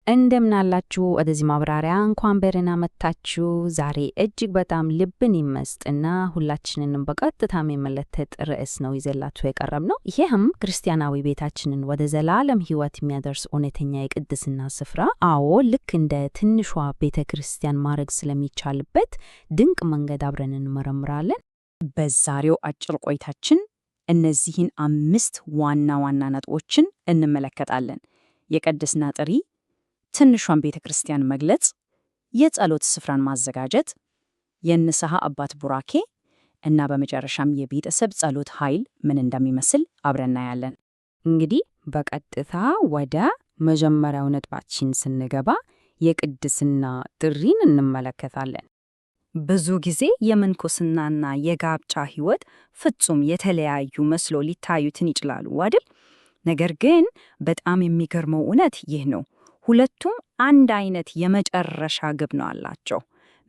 እንደምናላችሁ ወደዚህ ማብራሪያ እንኳን በደህና መጣችሁ። ዛሬ እጅግ በጣም ልብን ይመስጥና ሁላችንንም በቀጥታ የሚመለከት ርዕስ ነው ይዘላችሁ የቀረብነው። ይህም ክርስቲያናዊ ቤታችንን ወደ ዘላለም ሕይወት የሚያደርስ እውነተኛ የቅድስና ስፍራ፣ አዎ ልክ እንደ ትንሿ ቤተ ክርስቲያን ማድረግ ስለሚቻልበት ድንቅ መንገድ አብረን እንመረምራለን። በዛሬው አጭር ቆይታችን እነዚህን 5 ዋና ዋና ነጥቦችን እንመለከታለን። የቅድስና ጥሪ፣ ትንሿን ቤተ ክርስቲያን መግለጽ፣ የጸሎት ስፍራን ማዘጋጀት፣ የንስሐ አባት ቡራኬ እና በመጨረሻም የቤተሰብ ጸሎት ኃይል ምን እንደሚመስል አብረን እናያለን። እንግዲህ በቀጥታ ወደ መጀመሪያው ነጥባችን ስንገባ የቅድስና ጥሪን እንመለከታለን። ብዙ ጊዜ የምንኩስናና የጋብቻ ሕይወት ፍጹም የተለያዩ መስሎ ሊታዩትን ይችላሉ አይደል? ነገር ግን በጣም የሚገርመው እውነት ይህ ነው። ሁለቱም አንድ አይነት የመጨረሻ ግብ ነው አላቸው።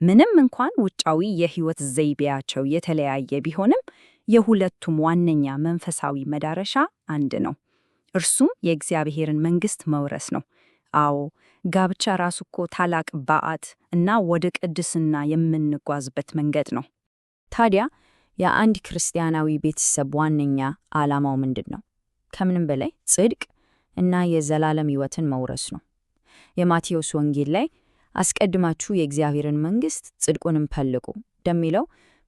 ምንም እንኳን ውጫዊ የሕይወት ዘይቤያቸው የተለያየ ቢሆንም የሁለቱም ዋነኛ መንፈሳዊ መዳረሻ አንድ ነው። እርሱም የእግዚአብሔርን መንግሥት መውረስ ነው። አዎ ጋብቻ ራሱ እኮ ታላቅ በዓት እና ወደ ቅድስና የምንጓዝበት መንገድ ነው። ታዲያ የአንድ ክርስቲያናዊ ቤተሰብ ዋነኛ ዓላማው ምንድን ነው? ከምንም በላይ ጽድቅ እና የዘላለም ሕይወትን መውረስ ነው። የማቴዎስ ወንጌል ላይ አስቀድማችሁ የእግዚአብሔርን መንግሥት ጽድቁንም ፈልጉ እንደሚለው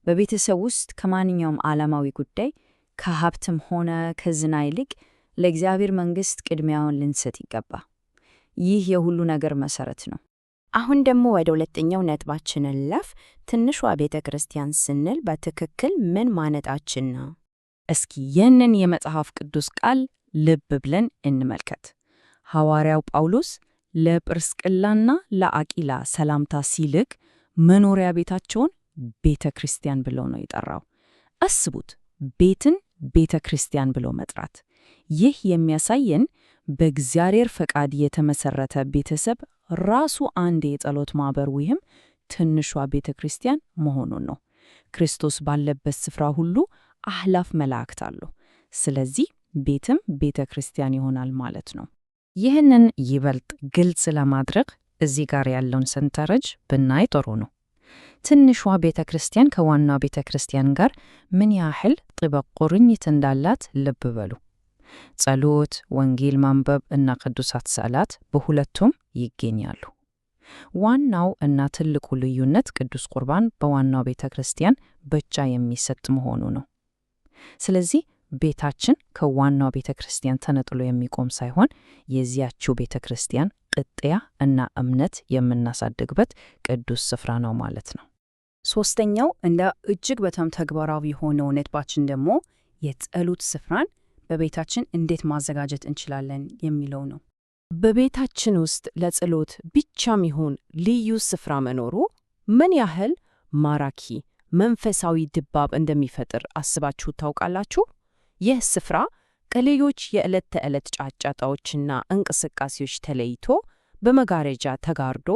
በቤተሰብ ውስጥ ከማንኛውም ዓለማዊ ጉዳይ ከሀብትም ሆነ ከዝና ይልቅ ለእግዚአብሔር መንግሥት ቅድሚያውን ልንሰጥ ይገባ። ይህ የሁሉ ነገር መሰረት ነው። አሁን ደግሞ ወደ ሁለተኛው ነጥባችን እንለፍ። ትንሿ ቤተ ክርስቲያን ስንል በትክክል ምን ማለታችን ነው? እስኪ ይህንን የመጽሐፍ ቅዱስ ቃል ልብ ብለን እንመልከት። ሐዋርያው ጳውሎስ ለጵርስቅላና ለአቂላ ሰላምታ ሲልክ መኖሪያ ቤታቸውን ቤተ ክርስቲያን ብለው ነው የጠራው። አስቡት፣ ቤትን ቤተ ክርስቲያን ብሎ መጥራት። ይህ የሚያሳየን በእግዚአብሔር ፈቃድ የተመሰረተ ቤተሰብ ራሱ አንድ የጸሎት ማኅበር ወይም ትንሿ ቤተ ክርስቲያን መሆኑን ነው። ክርስቶስ ባለበት ስፍራ ሁሉ አእላፍ መላእክት አሉ። ስለዚህ ቤትም ቤተ ክርስቲያን ይሆናል ማለት ነው። ይህንን ይበልጥ ግልጽ ለማድረግ እዚህ ጋር ያለውን ሰንጠረዥ ብናይ ጥሩ ነው። ትንሿ ቤተ ክርስቲያን ከዋናው ቤተ ክርስቲያን ጋር ምን ያህል ጥብቅ ቁርኝት እንዳላት ልብ በሉ። ጸሎት፣ ወንጌል ማንበብ እና ቅዱሳት ስዕላት በሁለቱም ይገኛሉ። ዋናው እና ትልቁ ልዩነት ቅዱስ ቁርባን በዋናው ቤተ ክርስቲያን ብቻ የሚሰጥ መሆኑ ነው። ስለዚህ ቤታችን ከዋናው ቤተ ክርስቲያን ተነጥሎ የሚቆም ሳይሆን የዚያችው ቤተ ክርስቲያን ቅጥያ እና እምነት የምናሳድግበት ቅዱስ ስፍራ ነው ማለት ነው። ሦስተኛው እንደ እጅግ በጣም ተግባራዊ የሆነው ነጥባችን ደግሞ የጸሎት ስፍራን በቤታችን እንዴት ማዘጋጀት እንችላለን የሚለው ነው። በቤታችን ውስጥ ለጸሎት ብቻም ይሁን ልዩ ስፍራ መኖሩ ምን ያህል ማራኪ መንፈሳዊ ድባብ እንደሚፈጥር አስባችሁ ታውቃላችሁ? ይህ ስፍራ ከሌሎች የዕለት ተዕለት ጫጫታዎችና እንቅስቃሴዎች ተለይቶ በመጋረጃ ተጋርዶ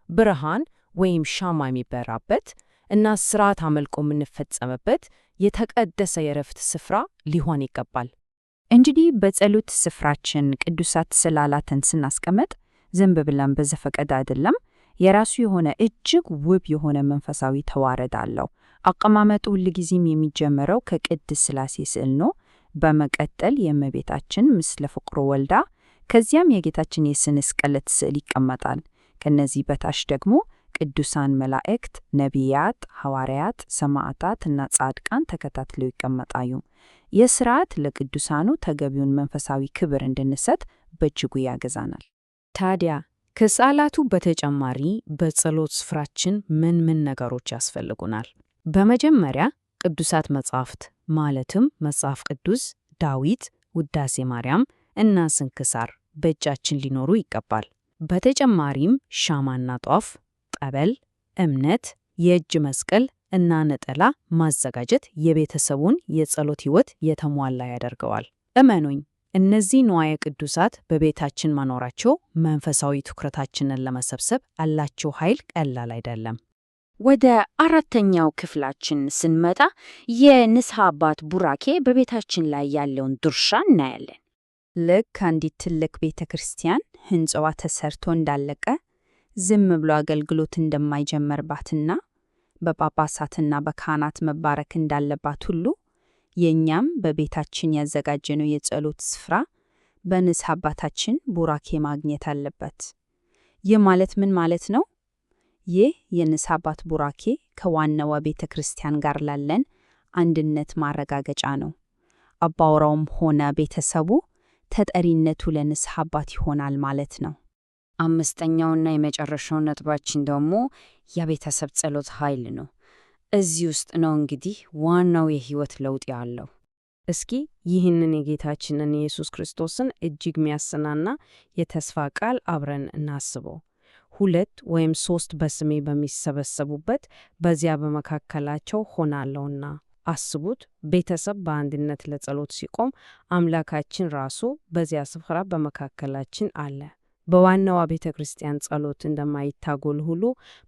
ብርሃን ወይም ሻማ የሚበራበት እና ሥርዓተ አምልኮ የምንፈጸምበት የተቀደሰ የረፍት ስፍራ ሊሆን ይገባል። እንግዲህ በጸሎት ስፍራችን ቅዱሳት ስዕላትን ስናስቀምጥ ዝም ብለን በዘፈቀደ አይደለም። የራሱ የሆነ እጅግ ውብ የሆነ መንፈሳዊ ተዋረድ አለው። አቀማመጡ ሁልጊዜም የሚጀምረው ከቅድስት ሥላሴ ስዕል ነው። በመቀጠል የእመቤታችን ምስለ ፍቁር ወልዳ፣ ከዚያም የጌታችን የስነ ስቅለት ስዕል ይቀመጣል። ከነዚህ በታች ደግሞ ቅዱሳን መላእክት፣ ነቢያት፣ ሐዋርያት፣ ሰማዕታት እና ጻድቃን ተከታትለው ይቀመጣሉ። ይህ ሥርዓት ለቅዱሳኑ ተገቢውን መንፈሳዊ ክብር እንድንሰጥ በእጅጉ ያገዛናል። ታዲያ ከስዕላቱ በተጨማሪ በጸሎት ስፍራችን ምን ነገሮች ያስፈልጉናል? በመጀመሪያ ቅዱሳት መጻሕፍት ማለትም መጽሐፍ ቅዱስ፣ ዳዊት፣ ውዳሴ ማርያም እና ስንክሳር በእጃችን ሊኖሩ ይገባል። በተጨማሪም ሻማና ጧፍ፣ ጠበል፣ እምነት፣ የእጅ መስቀል እና ነጠላ ማዘጋጀት የቤተሰቡን የጸሎት ሕይወት የተሟላ ያደርገዋል። እመኑኝ፣ እነዚህ ንዋየ ቅዱሳት በቤታችን መኖራቸው መንፈሳዊ ትኩረታችንን ለመሰብሰብ ያላቸው ኃይል ቀላል አይደለም። ወደ አራተኛው ክፍላችን ስንመጣ የንስሐ አባት ቡራኬ በቤታችን ላይ ያለውን ድርሻ እናያለን። ልክ አንዲት ትልቅ ቤተ ክርስቲያን ሕንፃዋ ተሰርቶ እንዳለቀ ዝም ብሎ አገልግሎት እንደማይጀመርባትና በጳጳሳትና በካህናት መባረክ እንዳለባት ሁሉ የእኛም በቤታችን ያዘጋጀነው የጸሎት ስፍራ በንስሐ አባታችን ቡራኬ ማግኘት አለበት። ይህ ማለት ምን ማለት ነው? ይህ የንስሐ አባት ቡራኬ ከዋናዋ ቤተ ክርስቲያን ጋር ላለን አንድነት ማረጋገጫ ነው። አባወራውም ሆነ ቤተሰቡ ተጠሪነቱ ለንስሐ አባት ይሆናል ማለት ነው። አምስተኛውና የመጨረሻው ነጥባችን ደግሞ የቤተሰብ ጸሎት ኃይል ነው። እዚህ ውስጥ ነው እንግዲህ ዋናው የሕይወት ለውጥ ያለው። እስኪ ይህንን የጌታችንን የኢየሱስ ክርስቶስን እጅግ የሚያሰናና የተስፋ ቃል አብረን እናስበው። 2 ወይም 3 በስሜ በሚሰበሰቡበት በዚያ በመካከላቸው ሆናለሁና። አስቡት፣ ቤተሰብ በአንድነት ለጸሎት ሲቆም አምላካችን ራሱ በዚያ ስፍራ በመካከላችን አለ። በዋናዋ ቤተ ክርስቲያን ጸሎት እንደማይታጎል ሁሉ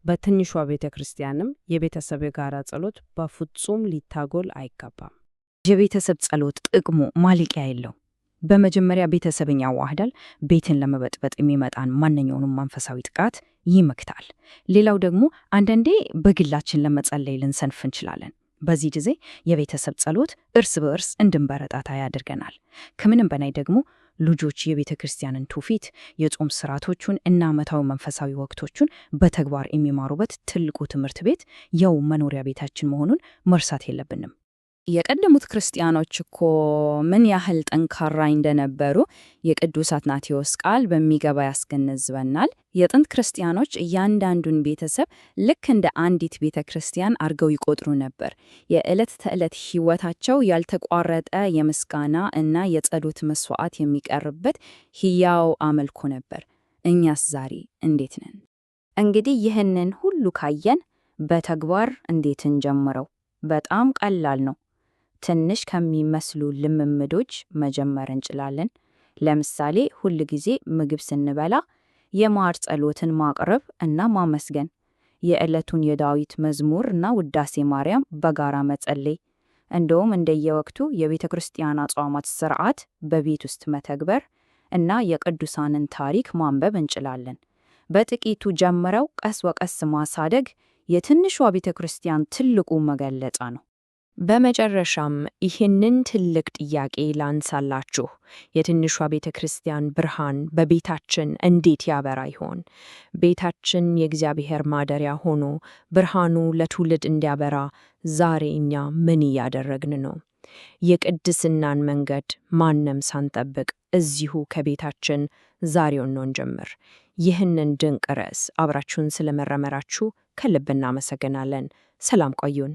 በትንሿ ቤተ ክርስቲያንም የቤተሰብ የጋራ ጸሎት በፍጹም ሊታጎል አይገባም። የቤተሰብ ጸሎት ጥቅሙ ማለቂያ የለው። በመጀመሪያ ቤተሰብን ያዋህዳል። ቤትን ለመበጥበጥ የሚመጣን ማንኛውንም መንፈሳዊ ጥቃት ይመክታል። ሌላው ደግሞ አንዳንዴ በግላችን ለመጸለይ ልንሰንፍ እንችላለን። በዚህ ጊዜ የቤተሰብ ጸሎት እርስ በእርስ እንድንበረታታ ያደርገናል። ከምንም በላይ ደግሞ ልጆች የቤተ ክርስቲያንን ትውፊት፣ የጾም ስርዓቶቹን እና ዓመታዊ መንፈሳዊ ወቅቶቹን በተግባር የሚማሩበት ትልቁ ትምህርት ቤት ያው መኖሪያ ቤታችን መሆኑን መርሳት የለብንም። የቀደሙት ክርስቲያኖች እኮ ምን ያህል ጠንካራ እንደነበሩ የቅዱስ አትናቴዎስ ቃል በሚገባ ያስገነዝበናል። የጥንት ክርስቲያኖች እያንዳንዱን ቤተሰብ ልክ እንደ አንዲት ቤተ ክርስቲያን አድርገው ይቆጥሩ ነበር። የዕለት ተዕለት ሕይወታቸው ያልተቋረጠ የምስጋና እና የጸሎት መስዋዕት የሚቀርብበት ሕያው አምልኮ ነበር። እኛስ ዛሬ እንዴት ነን? እንግዲህ ይህንን ሁሉ ካየን በተግባር እንዴት እንጀምረው? በጣም ቀላል ነው። ትንሽ ከሚመስሉ ልምምዶች መጀመር እንችላለን። ለምሳሌ ሁል ጊዜ ምግብ ስንበላ የማር ጸሎትን ማቅረብ እና ማመስገን፣ የዕለቱን የዳዊት መዝሙር እና ውዳሴ ማርያም በጋራ መጸለይ፣ እንደውም እንደየወቅቱ የቤተ ክርስቲያን አጽዋማት ስርዓት በቤት ውስጥ መተግበር እና የቅዱሳንን ታሪክ ማንበብ እንችላለን። በጥቂቱ ጀምረው ቀስ በቀስ ማሳደግ የትንሿ ቤተ ክርስቲያን ትልቁ መገለጫ ነው። በመጨረሻም ይህንን ትልቅ ጥያቄ ላንሳላችሁ። የትንሿ ቤተ ክርስቲያን ብርሃን በቤታችን እንዴት ያበራ ይሆን? ቤታችን የእግዚአብሔር ማደሪያ ሆኖ ብርሃኑ ለትውልድ እንዲያበራ ዛሬ እኛ ምን እያደረግን ነው? የቅድስናን መንገድ ማንም ሳንጠብቅ እዚሁ ከቤታችን ዛሬውን ነው እንጀምር። ይህንን ድንቅ ርዕስ አብራችሁን ስለመረመራችሁ ከልብ እናመሰግናለን። ሰላም ቆዩን።